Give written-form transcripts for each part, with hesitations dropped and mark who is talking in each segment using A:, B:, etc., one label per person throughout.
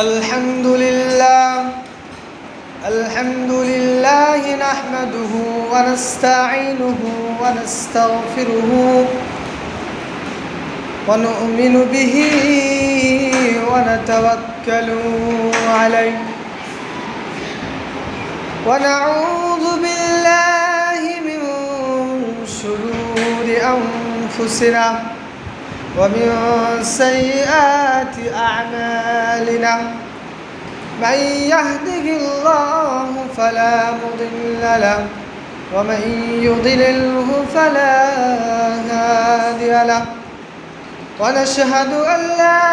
A: الحمد لله نحمده ونستعينه ونستغفره ونؤمن به ونتوكل عليه ونعوذ بالله من شرور أنفسنا ومن سيئات أعمالنا من يهده الله فلا مضل له ومن يضلله فلا هادي له ونشهد أن لا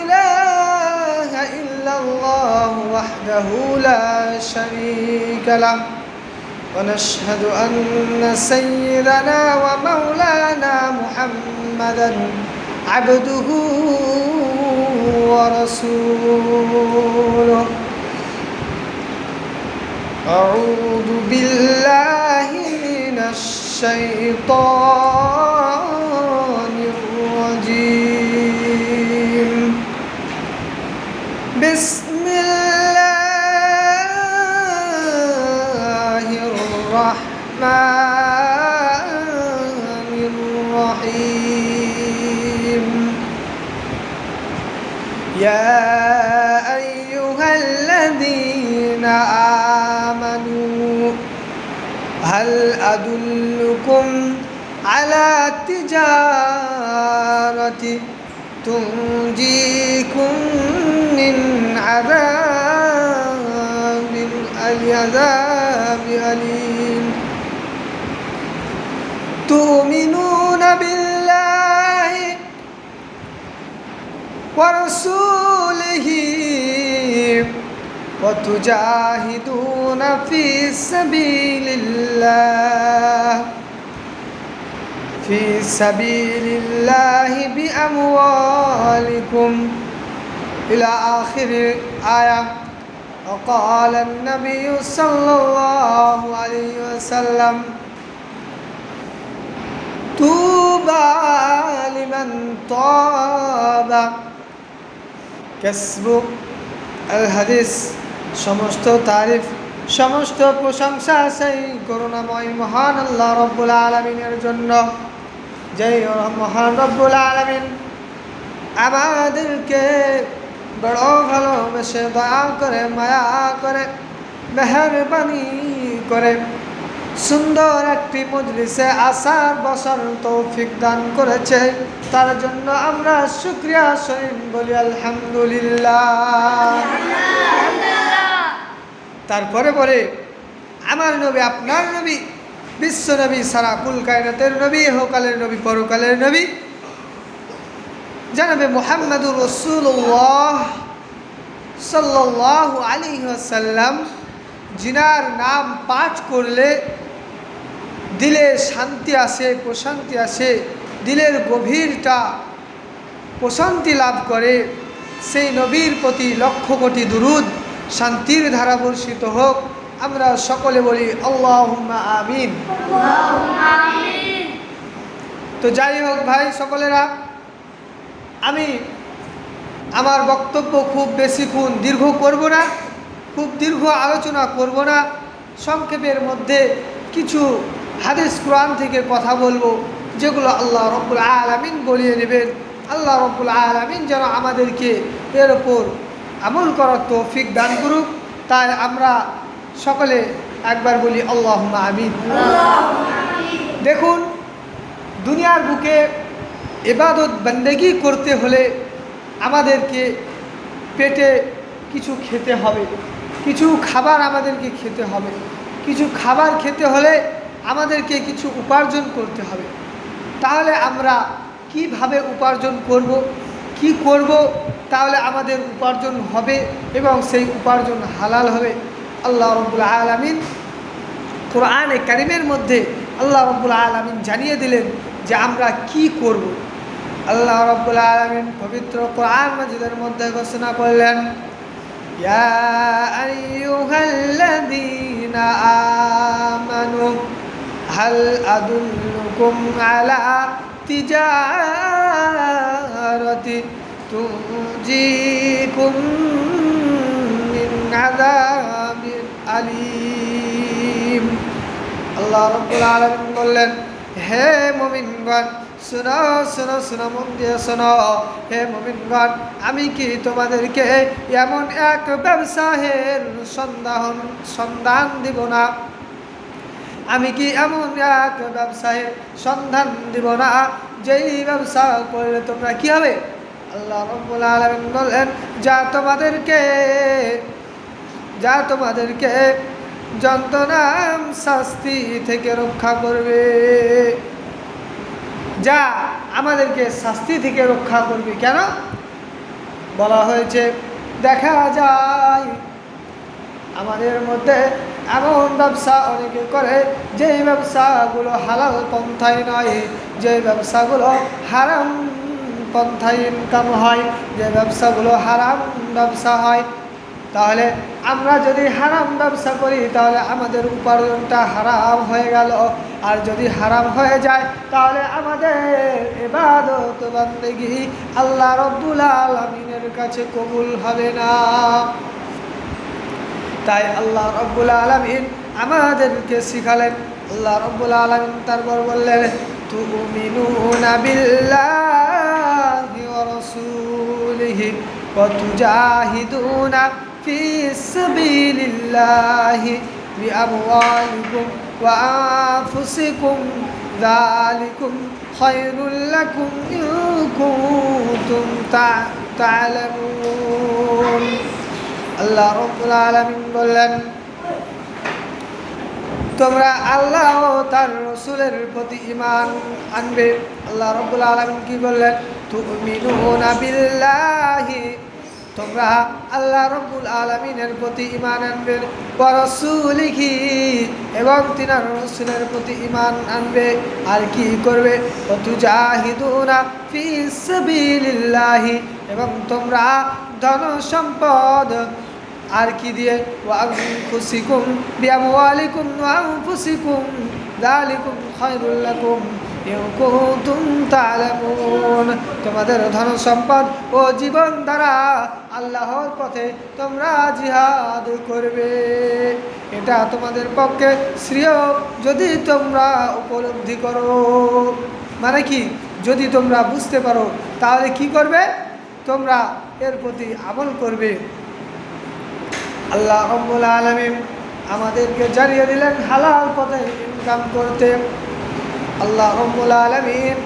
A: إله إلا الله وحده لا شريك له ونشهد أن سيدنا ومولانا محمدًا عبده ورسوله. أعوذ بالله من الشيطان الرجيم. بسم الله الرحمن الرحيم. يا أيها الذين آمنوا هل أدلكم على تجارة تنجيكم من عذاب أليم تؤمنون بالله ورسوله وتجاهدون في سبيل الله بأموالكم إلى آخر آية. وقال النبي صلى الله عليه وسلم طوبى لمن طاب كسبه الحديث. সমস্ত তারিফ সমস্ত প্রশংসা সেই করুণাময় মহান আল্লাহ রব্বুল আলামিনের জন্য। যেই মহান রব্বুল আলামিন আমাদেরকে বড় ভালোবেসে দয়া করে মায়া করে মেহেরবানি করে সুন্দর একটি মজলিসে আসার বসার তৌফিক দান করেছে, তার জন্য আমরা শুকরিয়া স্মরণ বলি আলহামদুলিল্লাহ। তারপরে বলে আমার নবী আপনার নবী বিশ্ব নবী সারা কুল কায়নাতের নবী ইহকালের নবী পরকালের নবী জনাবে মুহাম্মদুর রাসূলুল্লাহ সাল্লাল্লাহু আলাইহি ওয়াসাল্লাম, যিনার নাম পাঠ করলে দিলে শান্তি আসে, প্রশান্তি আসে, দিলের গভীরটা প্রশান্তি লাভ করে, সেই নবীর প্রতি লক্ষ কোটি দুরুদ শান্তির ধারা বর্ষিত হোক। আমরা সকলে বলি আল্লাহুম্মা আমিন। তো যাই হোক ভাই সকলেরা, আমি আমার বক্তব্য খুব বেশিক্ষণ দীর্ঘ করব না, খুব দীর্ঘ আলোচনা করব না। সংক্ষেপের মধ্যে কিছু হাদিস কোরআন থেকে কথা বলবো, যেগুলো আল্লাহ রব্বুল আলামিন বলিয়ে নেবেন। আল্লাহ রব্বুল আলামিন যেন আমাদেরকে এর ওপর আমল করার তৌফিক দান করুক। তাই আমরা সকলে একবার বলি আল্লাহুম্মা আমিন। দেখুন, দুনিয়ার বুকে ইবাদত বন্দেগী করতে হলে আমাদেরকে পেটে কিছু খেতে হবে, কিছু খাবার আমাদেরকে খেতে হবে, কিছু খাবার খেতে হলে আমাদেরকে কিছু উপার্জন করতে হবে। তাহলে আমরা কিভাবে উপার্জন করব, কি করব, তাহলে আমাদের উপার্জন হবে এবং সেই উপার্জন হালাল হবে। আল্লাহ রব্বুল আলামিন কোরআনে কারিমের মধ্যে আল্লাহ রব্বুল আলামিন জানিয়ে দিলেন যে আমরা কি করব। আল্লাহ রব্বুল আলামিন পবিত্র কোরআন মাজিদের মধ্যে ঘোষণা করলেন, ইয়া আইয়ুহাল্লাযীনা আমানু হাল আদুল্লুকুম আলা তিজারাতি তুজিকুম মিন আযাবিন আলীম। আল্লাহ রাব্বুল আলামিন বললেন, হে মুমিনগণ, শোনো শোনো শোনো, মন দিয়ে শোনো। হে মুমিনগণ, আমি কি তোমাদেরকে এমন এক ব্যবসায়ের সন্ধান দিব না? আমি কি এমন এক ব্যবসায়ের সন্ধান দিব না যেই ব্যবসা করলে তোমরা কি হবে? আল্লাহ রাব্বুল আলামিন বললেন, যা তোমাদেরকে যন্ত্রণা শাস্তি থেকে রক্ষা করবে, যা আমাদেরকে শাস্তি থেকে রক্ষা করবে। কেন বলা হয়েছে? দেখা যায় আমাদের মধ্যে এমন ব্যবসা অনেকে করে যেই ব্যবসাগুলো হালাল পন্থায় নয়, যে ব্যবসাগুলো হারাম পন্থায় ইনকাম হয়, যে ব্যবসাগুলো হারাম ব্যবসা হয়। তাহলে আমরা যদি হারাম ব্যবসা করি তাহলে আমাদের উপার্জনটা হারাম হয়ে গেল, আর যদি হারাম হয়ে যায় তাহলে আমাদের ইবাদত বান্দেগি আল্লাহ রাব্বুল আলামিনের কাছে কবুল হবে না। তাই আল্লাহ রাব্বুল আলামিন আমাদেরকে শিখালেন। আল্লাহ রাব্বুল আলামিন তারপর বললেন, তুমিনুনা বিল্লাহি ওয়া রাসূলিহি ওয়া তুজাহিদুনা ফি সাবিলিল্লাহি বিআমওয়ালিকুম ওয়া আনফুসিকুম, যালিকুম খায়রুল লাকুম ইন কুনতুম তা'লামুন। আল্লাহ রাব্বুল আলামিন বললেন, তোমরা আল্লাহ ও তার রাসূলের প্রতি ঈমান আনবে। আল্লাহ রাব্বুল আলামিন কি বললেন? তুমিনুনা বিল্লাহি, তোমরা আল্লাহ রাব্বুল আলামিনের প্রতি ঈমান আনবে, ওয়া রাসূলিহি, এবং তিনার রাসূলের প্রতি ঈমান আনবে। আর কি করবে? ওয়া তুজাহিদুনা ফি সাবিলিল্লাহি, এবং তোমরা ধন সম্পদ আর কি দিয়ে? ওয়া আনফুসিকুম বিআমওয়ালিকুম ওয়া আনফুসিকুম, যালিকুম খায়রুল লাকুম ইন কুনতুম তা'লামুন। তোমাদের ধন সম্পদ ও জীবন দ্বারা আল্লাহর পথে তোমরা জিহাদ করবে, এটা তোমাদের পক্ষে শ্রেয় যদি তোমরা উপলব্ধি করো। মানে কি? যদি তোমরা বুঝতে পারো তাহলে কি করবে? তোমরা এর প্রতি আমল করবে। আল্লাহ রাব্বুল আলামিন আমাদেরকে জানিয়ে দিলেন হালাল পথে ইনকাম করতে। আল্লাহ রাব্বুল আলামিন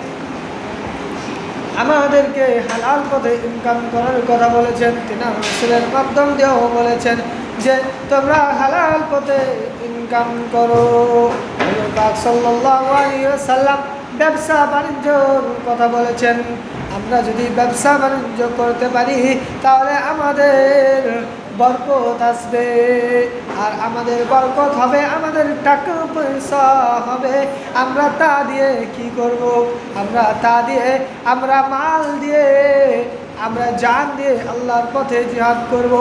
A: আমাদেরকে হালাল পথে ইনকাম করার কথা বলেছেন, তিনার রাসূলের মাধ্যম দিয়েও বলেছেন যে তোমরা হালাল পথে ইনকাম করো। রাসূল পাক সাল্লাল্লাহু আলাইহি ওয়াসাল্লাম ব্যবসা বাণিজ্যর কথা বলেছেন। আমরা যদি ব্যবসা বাণিজ্য করতে পারি তাহলে আমাদের বরকত আসবে, আর আমাদের বরকত হবে, আমাদের টাকা পয়সা হবে। আমরা তা দিয়ে কি করব? আমরা মাল দিয়ে, আমরা জান দিয়ে আল্লাহর পথে জিহাদ করব,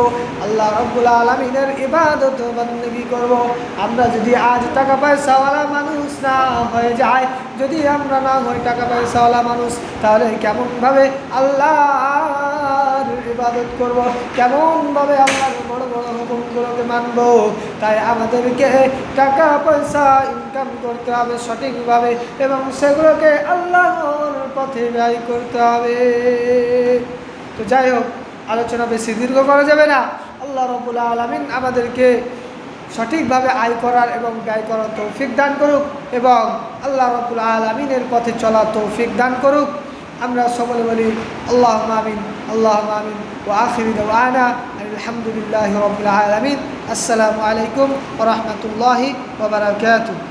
A: আল্লাহ রাব্বুল আলামিনের ইবাদত বন্দেগী করব। আমরা যদি আজ টাকা পয়সাওয়ালা মানুষ না হয়ে যায়, যদি আমরা না হই টাকা পয়সাওয়ালা মানুষ, তাহলে কেমনভাবে আল্লাহর ইবাদত করব, কেমনভাবে আল্লাহর বড় বড় হুকুমগুলোকে মানব? তাই আমাদেরকে টাকা পয়সা ইনকাম করতে হবে সঠিকভাবে, এবং সেগুলোকে আল্লাহর পথে ব্যয় করতে হবে। তো যাই হোক, আলোচনা বেশি দীর্ঘ করা যাবে না। আল্লাহ রাব্বুল আলামিন আমাদেরকে সঠিকভাবে আয় করার এবং ব্যয় করার তৌফিক দান করুক, এবং আল্লাহ রাব্বুল আলামিনের পথে চলার তৌফিক দান করুক। আমরা সকলে বলি আল্লাহুম্মা আমিন, আল্লাহুম্মা আমিন। ওয়া আখিরু দাওয়ানা আলহামদুলিল্লাহি রাব্বিল আলামিন। আসসালামু আলাইকুম ওয়া রাহমাতুল্লাহি ওয়া বারাকাতুহু।